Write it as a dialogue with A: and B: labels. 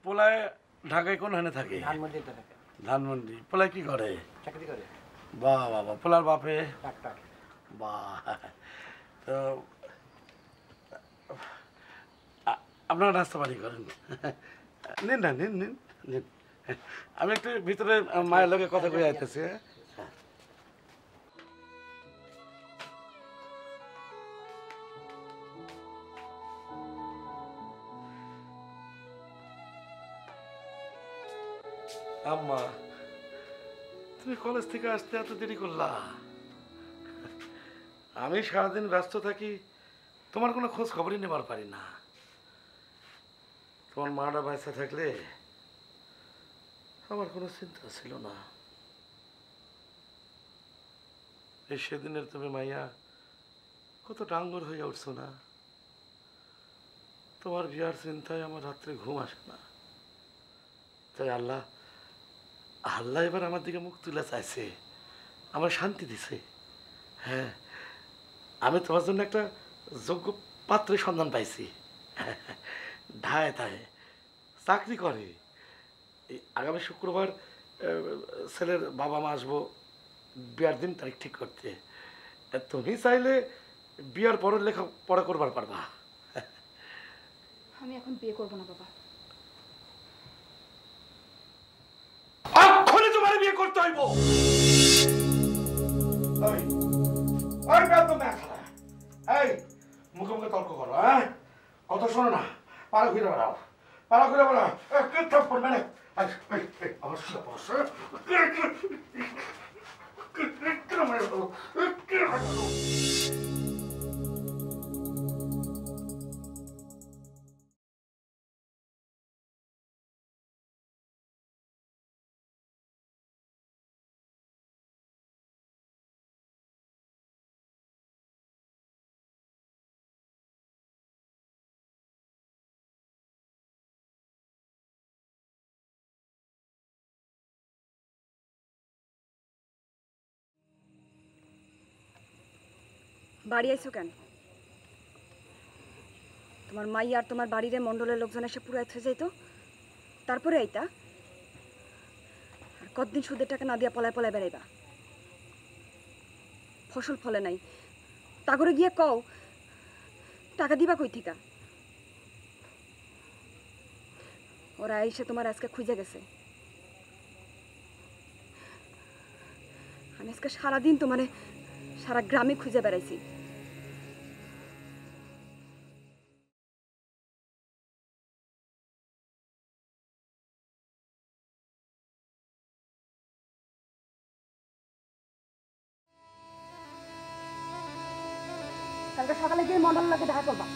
A: পোলায় ঢাকায় কোন হানে থাকে?
B: ধানমন্ডিতে থাকে।
A: ধানমন্ডি। পোলায় কি করে?
B: চাকরি করে।
A: বাহ বাবা, পোলার বাপে?
B: ডাক্তার।
A: বাহ। তো আপনারা নাস্তা পানি করেন? নিন না, নিন নিন নিন। আমি একটু ভিতরে মায়ের লগে কথা কয়ে আইতেছি। আম্মা, তুমি কলেজ থেকে আসতে এত দেরি করলা? আমি সারাদিন ব্যস্ত থাকি, তোমার কোনো খোঁজ খবরই নেবার পারি না। তোমার মাটা বাচ্চা থাকলে আমার কোনো চিন্তা ছিল না। এই সেদিনের তুমি মাইয়া কত ডাঙ্গর হয়ে উঠছো না? তোমার বিয়ার চিন্তায় আমার রাত্রে ঘুম আসে না। তাই আল্লাহ আল্লাহ এবার আমার দিকে মুখ তুলে চাইছে, আমার শান্তি দিছে। হ্যাঁ, আমি তোমার জন্য একটা যোগ্য পাত্রের সন্ধান পাইছি। ঢায় ধায় চাকরি করে। এই আগামী শুক্রবার ছেলের বাবা মা আসবো বিয়ার দিন তারিখ ঠিক করতে। তুমি চাইলে বিয়ার পরের লেখা পড়া করবার পারবা।
C: আমি এখন বিয়ে করব না বাবা।
A: এক্ষুনি তোমার বিয়ে করতে হইব। এই মুখে মুখে তর্ক করো, হ্যাঁ? কত শোনো না, পাড়া ঘুরে বেড়াও, পাড়া ঘুরে বেড়াও। পড়বে না আমার
C: বাড়ি আইছো কেন? তোমার মাই আর তোমার বাড়ির মন্ডলের লোকজন এসে পুরো থয়ে যাইতো, তারপরে আইতা? আর কতদিন সুদের টাকা না দিয়া পলায় পলায় বেড়াইবা? ফসল ফলে নাই, তা করে গিয়ে কও টাকা দিবা কই থিকা? ওরা এসে তোমার আজকে খুঁজে গেছে। আমি আজকে সারাদিন তোমারে সারা গ্রামে খুঁজে বেড়াইছি। কালকে সকালে গিয়ে মন্ডল লাগে দেখা করবা।